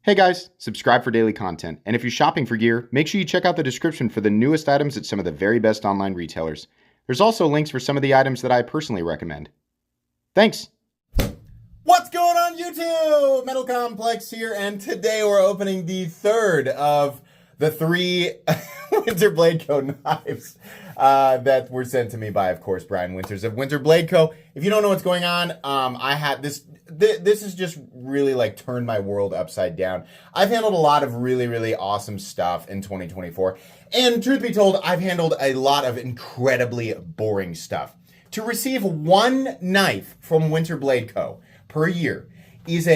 Hey guys, subscribe for daily content, and if you're shopping for gear, make sure you check out the description for the newest items at some of the very best online retailers. There's also links for some of the items that I personally recommend. Thanks! What's going on YouTube? Metal Complex here, and today we're opening the third of the three Winterblade Co. knives that were sent to me by, of course, Brian Winters of Winterblade Co. If you don't know what's going on, I had this has just really like turned my world upside down. I've handled a lot of really awesome stuff in 2024, and truth be told, I've handled a lot of incredibly boring stuff. To receive one knife from Winterblade Co. per year is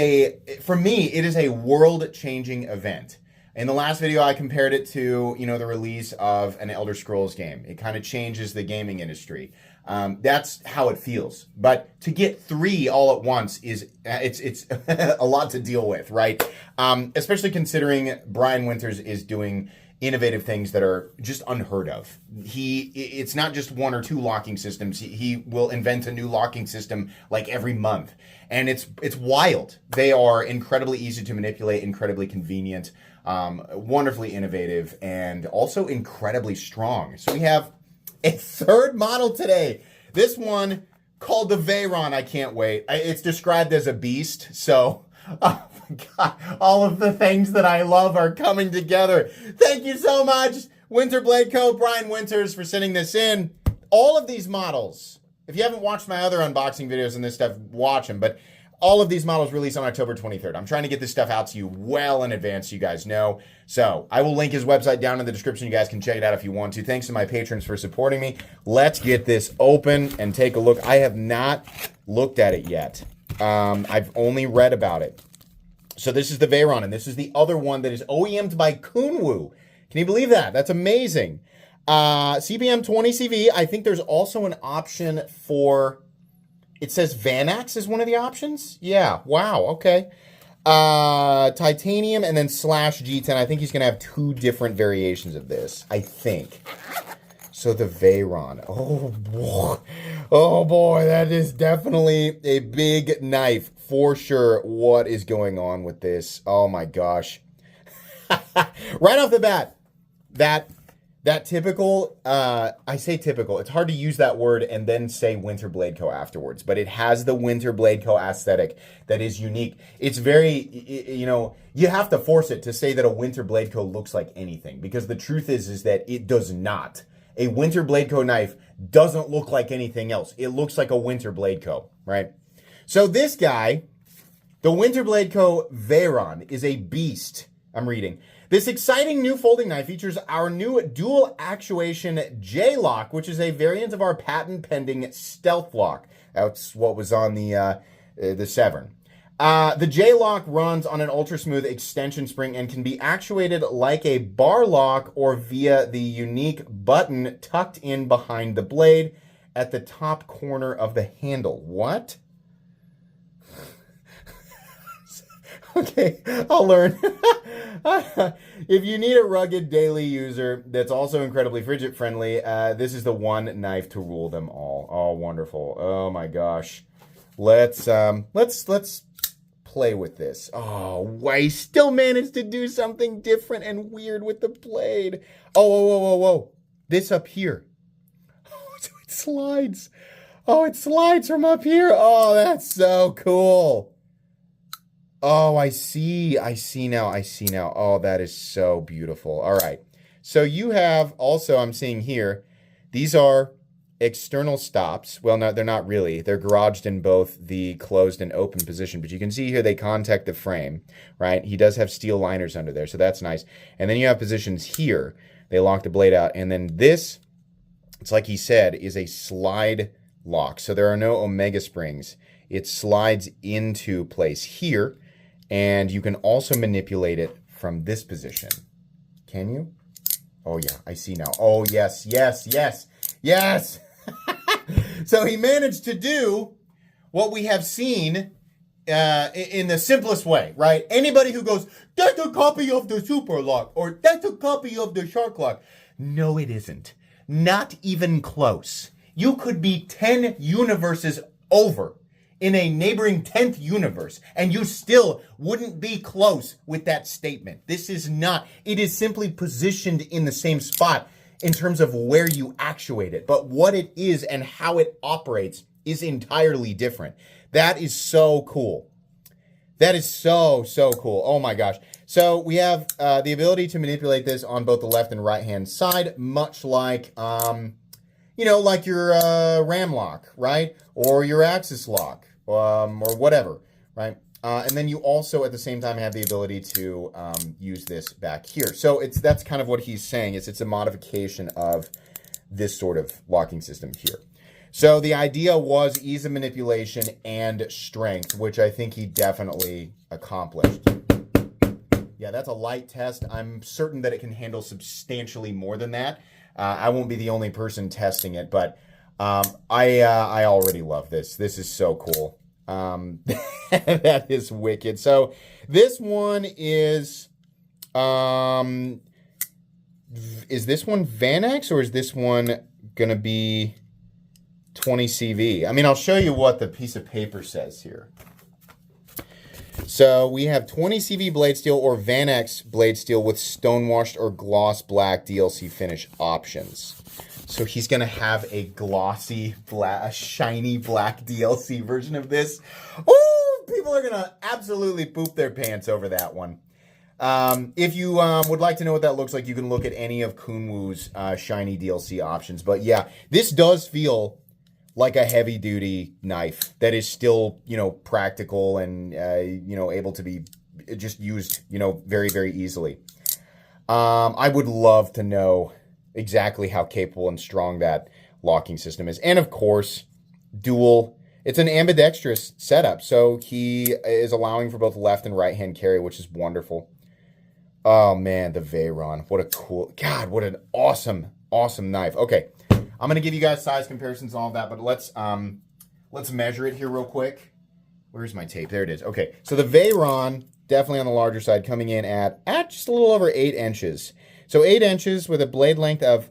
for me, it is a world-changing event. In the last video, I compared it to, the release of an Elder Scrolls game. It kind of changes the gaming industry. That's how it feels. But to get three all at once it's a lot to deal with, right? Especially considering Brian Winters is doing innovative things that are just unheard of. It's not just one or two locking systems. He will invent a new locking system like every month. And it's wild. They are incredibly easy to manipulate, incredibly convenient, wonderfully innovative, and also incredibly strong. So we have a third model today. This one called the Veyron. I can't wait. It's described as a beast. So, oh my God, all of the things that I love are coming together. Thank you so much, Winterblade Co. Brian Winters, for sending this in. All of these models, if you haven't watched my other unboxing videos and this stuff, watch them. But all of these models release on October 23rd. I'm trying to get this stuff out to you well in advance so you guys know. So I will link his website down in the description. You guys can check it out if you want to. Thanks to my patrons for supporting me. Let's get this open and take a look. I have not looked at it yet. I've only read about it. So this is the Veyron, and this is the other one that is OEM'd by Kunwu. Can you believe that? That's amazing. CBM 20 CV. I think there's also an option for... It says Vanax is one of the options? Yeah, wow, okay. Titanium and then slash G10. I think he's going to have two different variations of this, I think. So the Veyron. Oh boy, that is definitely a big knife for sure. What is going on with this? Oh my gosh. Right off the bat, that typical, I say typical, it's hard to use that word and then say Winterblade Co. afterwards, but it has the Winterblade Co. aesthetic that is unique. It's very, you have to force it to say that a Winterblade Co. looks like anything, because the truth is that it does not. A Winterblade Co. knife doesn't look like anything else. It looks like a Winterblade Co., right? So this guy, the Winterblade Co. Veyron, is a beast. I'm reading. This exciting new folding knife features our new dual actuation J-lock, which is a variant of our patent-pending stealth lock. That's what was on the Severn. The J-lock runs on an ultra-smooth extension spring and can be actuated like a bar lock or via the unique button tucked in behind the blade at the top corner of the handle. What? Okay, I'll learn. If you need a rugged daily user that's also incredibly fidget friendly, this is the one knife to rule them all. Oh, wonderful. Oh my gosh. Let's play with this. Oh, I still managed to do something different and weird with the blade. Oh, whoa. This up here. Oh, so it slides. Oh, it slides from up here. Oh, that's so cool. Oh, I see now. Oh, that is so beautiful. All right. So you have also, I'm seeing here, these are external stops. Well, no, they're not really. They're garaged in both the closed and open position. But you can see here they contact the frame, right? He does have steel liners under there, so that's nice. And then you have positions here. They lock the blade out. And then this, it's like he said, is a slide lock. So there are no omega springs. It slides into place here. And you can also manipulate it from this position. Can you? Oh, yeah, I see now. Oh, yes. So he managed to do what we have seen in the simplest way, right? Anybody who goes, that's a copy of the Super Lock, or that's a copy of the Shark Lock. No, it isn't. Not even close. You could be 10 universes over. in a neighboring 10th universe, and you still wouldn't be close with that statement. This is not, it is simply positioned in the same spot in terms of where you actuate it, but what it is and how it operates is entirely different. That is so cool. That is so cool. Oh my gosh. So we have the ability to manipulate this on both the left and right hand side, much like, like your RAM lock, right? Or your Axis lock, or whatever, right? And then you also, at the same time, have the ability to use this back here. So that's kind of what he's saying. It's a modification of this sort of locking system here. So the idea was ease of manipulation and strength, which I think he definitely accomplished. Yeah, that's a light test. I'm certain that it can handle substantially more than that. I won't be the only person testing it, but I already love this. This is so cool. That is wicked. So this one is this one Vanax, or is this one going to be 20 CV? I mean, I'll show you what the piece of paper says here. So we have 20 CV blade steel or Vanax blade steel with stonewashed or gloss black DLC finish options. So he's going to have a glossy, a shiny black DLC version of this. Ooh, people are going to absolutely poop their pants over that one. If you would like to know what that looks like, you can look at any of Kunwu's shiny DLC options. But yeah, this does feel like a heavy-duty knife that is still, practical and, able to be just used, very, very easily. I would love to know exactly how capable and strong that locking system is. And, of course, it's an ambidextrous setup. So he is allowing for both left and right-hand carry, which is wonderful. Oh, man, the Veyron. What an awesome knife. Okay. I'm going to give you guys size comparisons and all of that, but let's measure it here real quick. Where's my tape? There it is. Okay, so the Veyron, definitely on the larger side, coming in at just a little over 8 inches. So 8 inches with a blade length of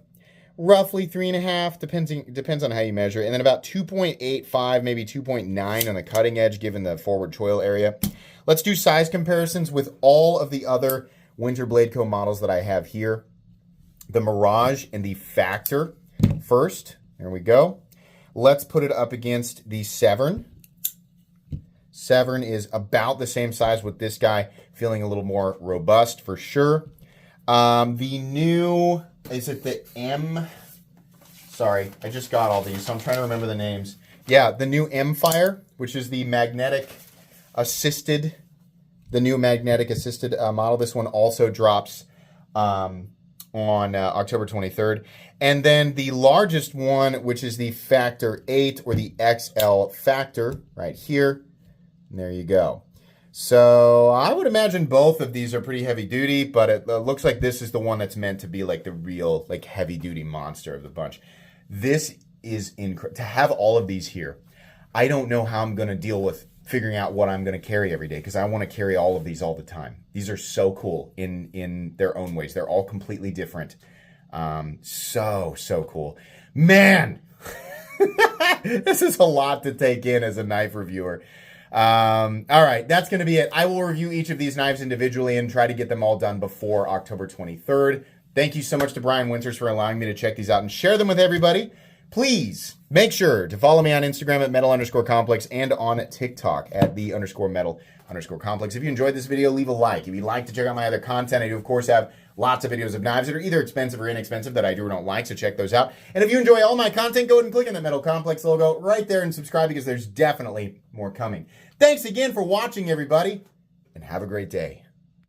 roughly 3.5, depends on how you measure it, and then about 2.85, maybe 2.9 on the cutting edge, given the forward choil area. Let's do size comparisons with all of the other Winterblade Co. models that I have here. The Mirage and the Factor. First, there we go. Let's put it up against the Severn. Severn is about the same size with this guy, feeling a little more robust for sure. The new, is it the M? Sorry, I just got all these, so I'm trying to remember the names. Yeah, the new M-Fire, which is the magnetic assisted model. This one also drops on October 23rd. And then the largest one, which is the Factor 8 or the XL Factor right here. And there you go. So I would imagine both of these are pretty heavy duty, but it looks like this is the one that's meant to be like the real like heavy duty monster of the bunch. This is incredible. To have all of these here, I don't know how I'm going to deal with figuring out what I'm going to carry every day, because I want to carry all of these all the time. These are so cool in their own ways. They're all completely different. So cool. Man, this is a lot to take in as a knife reviewer. All right, that's going to be it. I will review each of these knives individually and try to get them all done before October 23rd. Thank you so much to Brian Winters for allowing me to check these out and share them with everybody. Please make sure to follow me on Instagram at metal_complex and on TikTok at _metal_complex. If you enjoyed this video, leave a like. If you'd like to check out my other content, I do, of course, have lots of videos of knives that are either expensive or inexpensive that I do or don't like, so check those out. And if you enjoy all my content, go ahead and click on the Metal Complex logo right there and subscribe, because there's definitely more coming. Thanks again for watching, everybody, and have a great day.